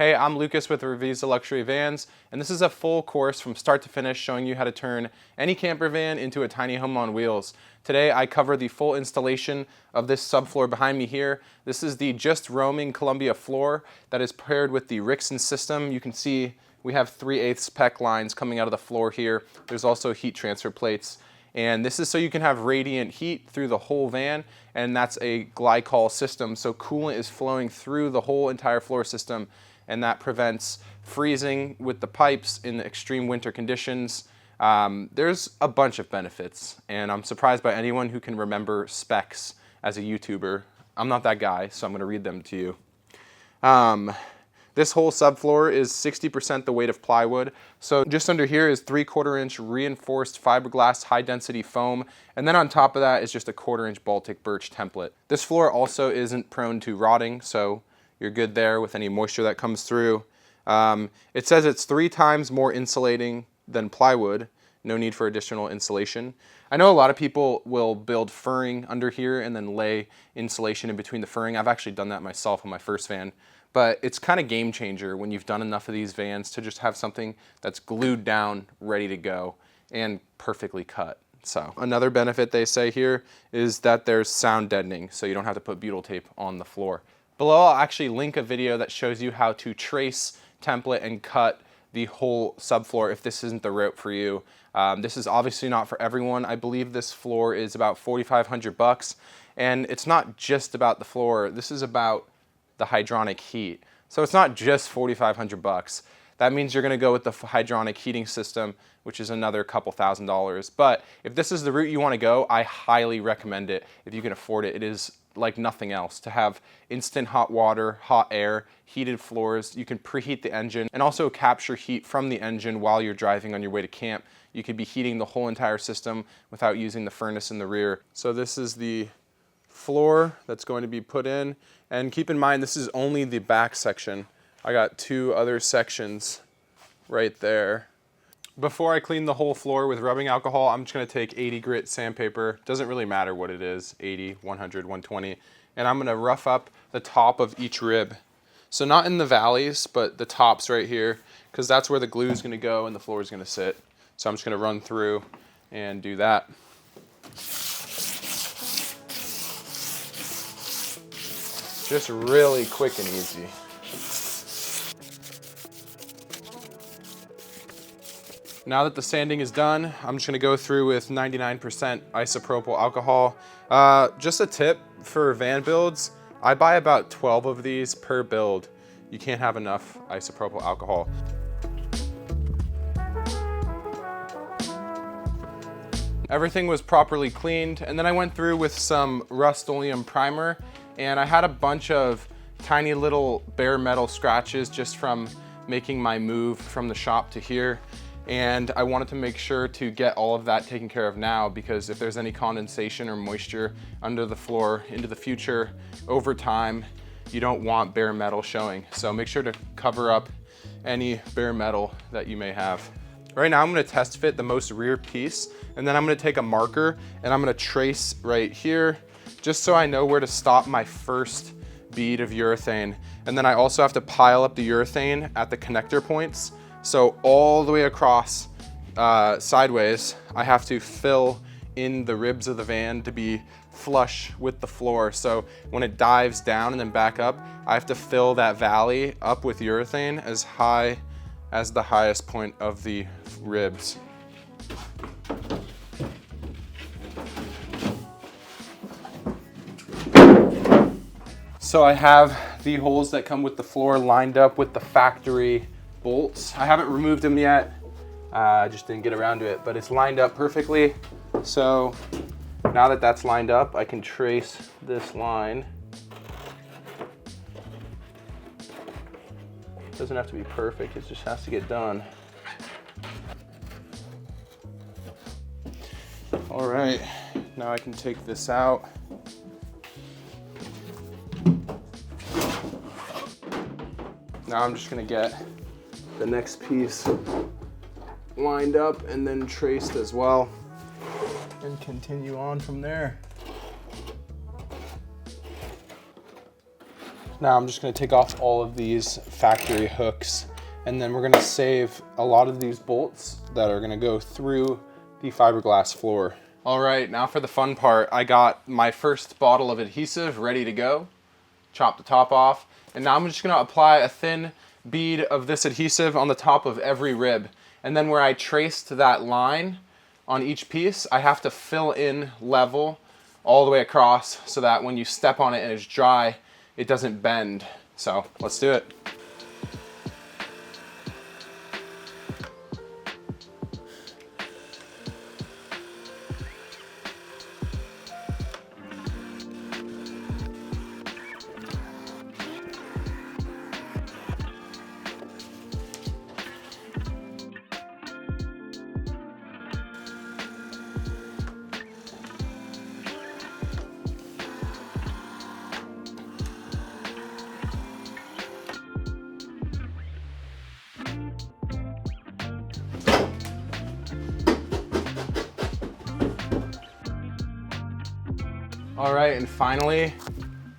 Hey, I'm Lucas with Revisa Luxury Vans, and this is a full course from start to finish showing you how to turn any camper van into a tiny home on wheels. Today I cover the full installation of this subfloor behind me here. This is the just roaming Columbia floor that is paired with the Rixens system. You can see we have 3/8 PEX lines coming out of the floor here. There's also heat transfer plates. And this is so you can have radiant heat through the whole van, and that's a glycol system, so coolant is flowing through the whole entire floor system, and that prevents freezing with the pipes in the extreme winter conditions. There's a bunch of benefits, and I'm surprised by anyone who can remember specs as a YouTuber. I'm not that guy, so I'm going to read them to you. This whole subfloor is 60% the weight of plywood. So just under here is 3/4 inch reinforced fiberglass high density foam. And then on top of that is just a 1/4 inch Baltic birch template. This floor also isn't prone to rotting, so you're good there with any moisture that comes through. It says it's 3 times more insulating than plywood. No need for additional insulation. I know a lot of people will build furring under here and then lay insulation in between the furring. I've actually done that myself on my first van. But it's kind of game changer when you've done enough of these vans to just have something that's glued down, ready to go, and perfectly cut. So another benefit they say here is that there's sound deadening, so you don't have to put butyl tape on the floor. Below I'll actually link a video that shows you how to trace, template, and cut the whole subfloor if this isn't the route for you. This is obviously not for everyone. I believe this floor is about $4,500, and it's not just about the floor. This is about the hydronic heat. So it's not just $4,500. That means you're gonna go with the hydronic heating system, which is another couple $1,000s. But if this is the route you wanna go, I highly recommend it if you can afford it. It is like nothing else to have instant hot water, hot air, heated floors. You can preheat the engine and also capture heat from the engine while you're driving on your way to camp. You could be heating the whole entire system without using the furnace in the rear. So this is the floor that's going to be put in, and keep in mind this is only the back section. I got 2 other sections right there. Before I clean the whole floor with rubbing alcohol, I'm just going to take 80 grit sandpaper. Doesn't really matter what it is, 80, 100, 120, and I'm going to rough up the top of each rib. So not in the valleys, but the tops right here, because that's where the glue is going to go and the floor is going to sit. So I'm just going to run through and do that. Just really quick and easy. Now that the sanding is done, I'm just gonna go through with 99% isopropyl alcohol. Just a tip for van builds, I buy about 12 of these per build. You can't have enough isopropyl alcohol. Everything was properly cleaned, and then I went through with some Rust-Oleum primer, and I had a bunch of tiny little bare metal scratches just from making my move from the shop to here. And I wanted to make sure to get all of that taken care of now, because if there's any condensation or moisture under the floor into the future, over time, you don't want bare metal showing. So make sure to cover up any bare metal that you may have. Right now I'm gonna test fit the most rear piece, and then I'm gonna take a marker and I'm gonna trace right here, just so I know where to stop my first bead of urethane. And then I also have to pile up the urethane at the connector points. So all the way across sideways, I have to fill in the ribs of the van to be flush with the floor. So when it dives down and then back up, I have to fill that valley up with urethane as high as the highest point of the ribs. So I have the holes that come with the floor lined up with the factory bolts. I haven't removed them yet. I just didn't get around to it, but it's lined up perfectly. So now that that's lined up, I can trace this line. It doesn't have to be perfect, it just has to get done. All right, now I can take this out. Now I'm just gonna get the next piece lined up and then traced as well, and continue on from there. Now I'm just gonna take off all of these factory hooks, and then we're gonna save a lot of these bolts that are gonna go through the fiberglass floor. All right, now for the fun part. I got my first bottle of adhesive ready to go. Chop the top off, and now I'm just gonna apply a thin bead of this adhesive on the top of every rib. And then where I traced that line on each piece, I have to fill in level all the way across so that when you step on it and it's dry, it doesn't bend. So let's do it. All right, and finally,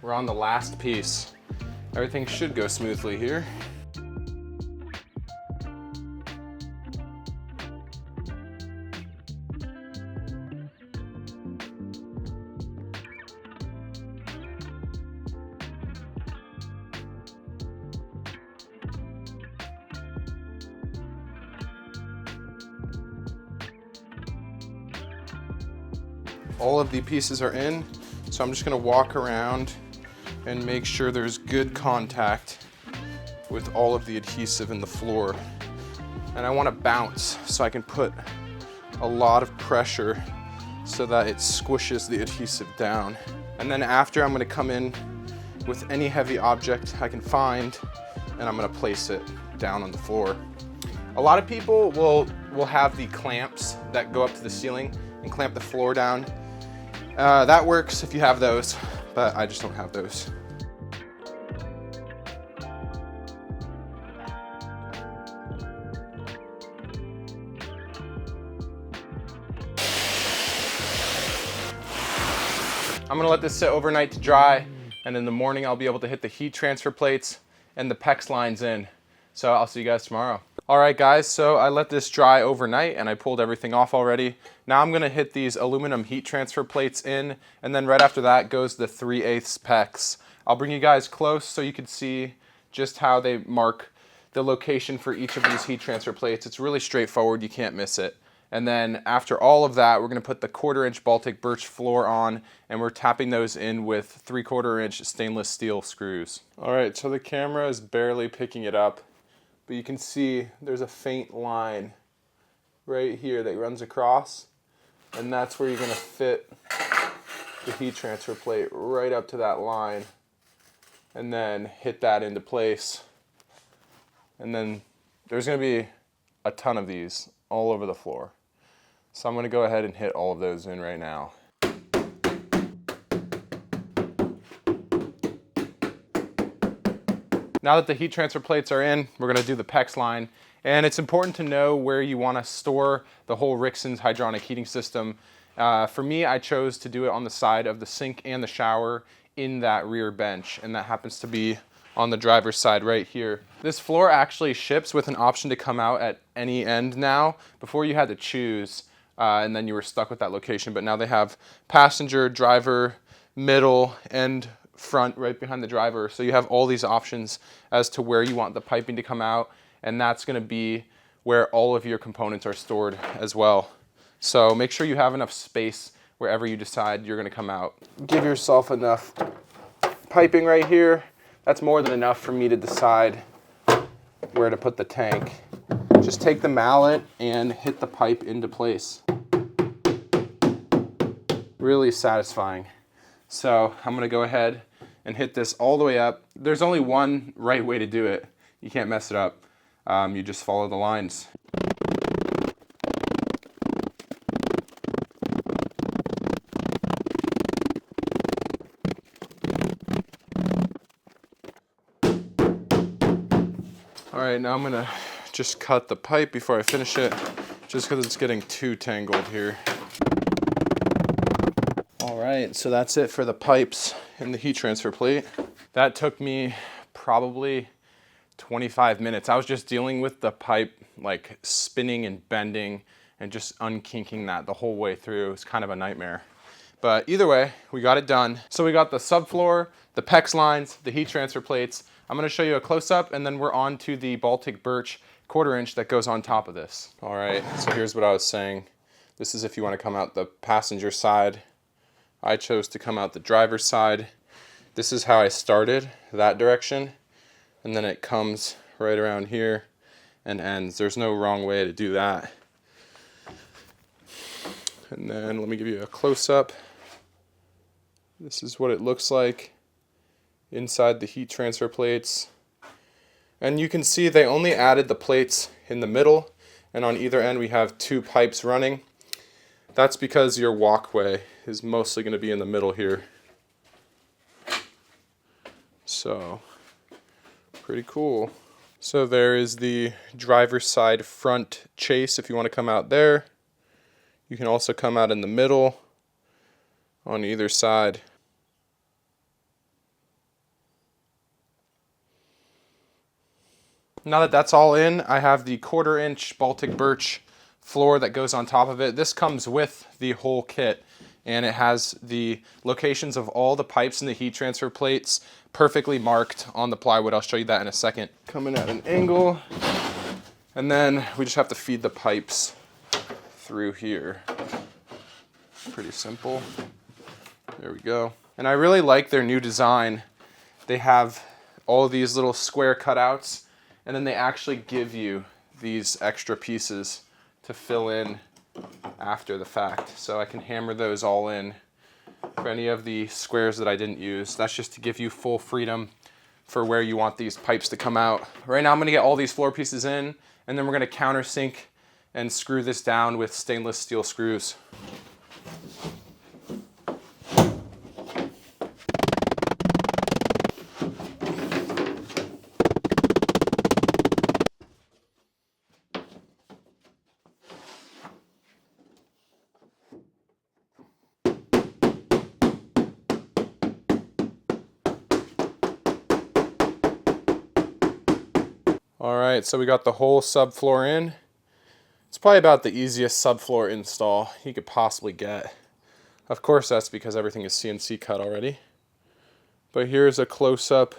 we're on the last piece. Everything should go smoothly here. All of the pieces are in, so I'm just gonna walk around and make sure there's good contact with all of the adhesive in the floor. And I wanna bounce so I can put a lot of pressure so that it squishes the adhesive down. And then after, I'm gonna come in with any heavy object I can find, and I'm gonna place it down on the floor. A lot of people will have the clamps that go up to the ceiling and clamp the floor down. That works if you have those, but I just don't have those. I'm gonna let this sit overnight to dry, and in the morning I'll be able to hit the heat transfer plates and the PEX lines in. So I'll see you guys tomorrow. All right guys, so I let this dry overnight and I pulled everything off already. Now I'm gonna hit these aluminum heat transfer plates in, and then right after that goes the 3/8 PEX. I'll bring you guys close so you can see just how they mark the location for each of these heat transfer plates. It's really straightforward, you can't miss it. And then after all of that, we're gonna put the 1/4 inch Baltic birch floor on, and we're tapping those in with 3/4 inch stainless steel screws. All right, so the camera is barely picking it up, but you can see there's a faint line right here that runs across, and that's where you're gonna fit the heat transfer plate right up to that line, and then hit that into place. And then there's gonna be a ton of these all over the floor. So I'm gonna go ahead and hit all of those in right now. Now that the heat transfer plates are in, we're gonna do the PEX line. And it's important to know where you wanna store the whole Rixens Hydronic Heating system. For me, I chose to do it on the side of the sink and the shower in that rear bench, and that happens to be on the driver's side right here. This floor actually ships with an option to come out at any end now. Before you had to choose, and then you were stuck with that location, but now they have passenger, driver, middle, and front right behind the driver. So you have all these options as to where you want the piping to come out, and that's gonna be where all of your components are stored as well. So make sure you have enough space wherever you decide you're gonna come out. Give yourself enough piping right here. That's more than enough for me to decide where to put the tank. Just take the mallet and hit the pipe into place. Really satisfying. So I'm gonna go ahead and hit this all the way up. There's only one right way to do it. You can't mess it up. You just follow the lines. All right, now I'm gonna just cut the pipe before I finish it, just because it's getting too tangled here. All right, so that's it for the pipes and the heat transfer plate. That took me probably 25 minutes. I was just dealing with the pipe like spinning and bending and just unkinking that the whole way through. It was kind of a nightmare. But either way, we got it done. So we got the subfloor, the PEX lines, the heat transfer plates. I'm gonna show you a close-up and then we're on to the Baltic birch 1/4 inch that goes on top of this. All right, so here's what I was saying. This is if you wanna come out the passenger side. I chose to come out the driver's side. This is how I started, that direction, and then it comes right around here and ends. There's no wrong way to do that. And then let me give you a close-up. This is what it looks like inside the heat transfer plates. And you can see they only added the plates in the middle, and on either end we have 2 pipes running. That's because your walkway is mostly going to be in the middle here. So, pretty cool. So there is the driver's side front chase if you want to come out there. You can also come out in the middle on either side. Now that that's all in, I have the 1/4 inch Baltic birch floor that goes on top of it. This comes with the whole kit, and it has the locations of all the pipes and the heat transfer plates perfectly marked on the plywood. I'll show you that in a second. Coming at an angle, and then we just have to feed the pipes through here. Pretty simple. There we go. And I really like their new design. They have all of these little square cutouts, and then they actually give you these extra pieces to fill in after the fact. So I can hammer those all in for any of the squares that I didn't use. That's just to give you full freedom for where you want these pipes to come out. Right now I'm gonna get all these floor pieces in, and then we're gonna countersink and screw this down with stainless steel screws. All right, so we got the whole subfloor in. It's probably about the easiest subfloor install you could possibly get. Of course, that's because everything is CNC cut already. But here's a close-up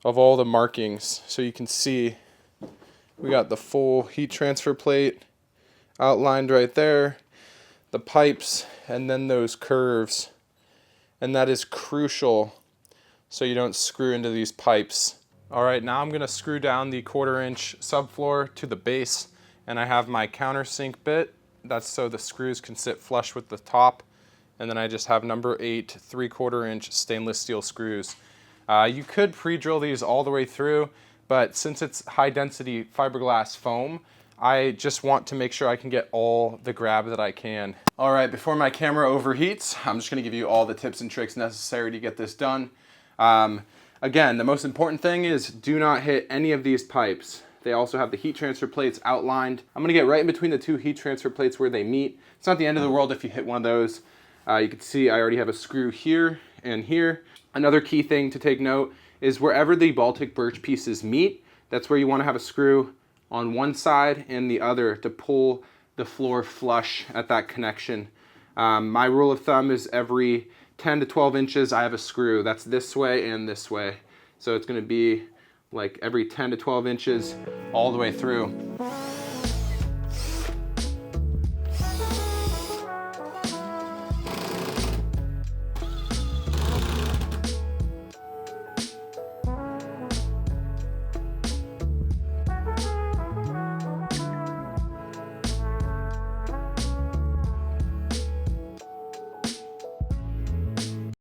of all the markings. So you can see we got the full heat transfer plate outlined right there, the pipes, and then those curves. And that is crucial so you don't screw into these pipes. All right, now I'm gonna screw down the 1/4 inch subfloor to the base, and I have my countersink bit. That's so the screws can sit flush with the top. And then I just have number 8 3/4 inch stainless steel screws. You could pre-drill these all the way through, but since it's high density fiberglass foam, I just want to make sure I can get all the grab that I can. All right, before my camera overheats, I'm just gonna give you all the tips and tricks necessary to get this done. Again, the most important thing is do not hit any of these pipes. They also have the heat transfer plates outlined. I'm gonna get right in between the 2 heat transfer plates where they meet. It's not the end of the world if you hit one of those. You can see I already have a screw here and here. Another key thing to take note is wherever the Baltic birch pieces meet, that's where you wanna have a screw on one side and the other to pull the floor flush at that connection. My rule of thumb is every 10 to 12 inches, I have a screw. That's this way and this way. So it's gonna be like every 10 to 12 inches all the way through.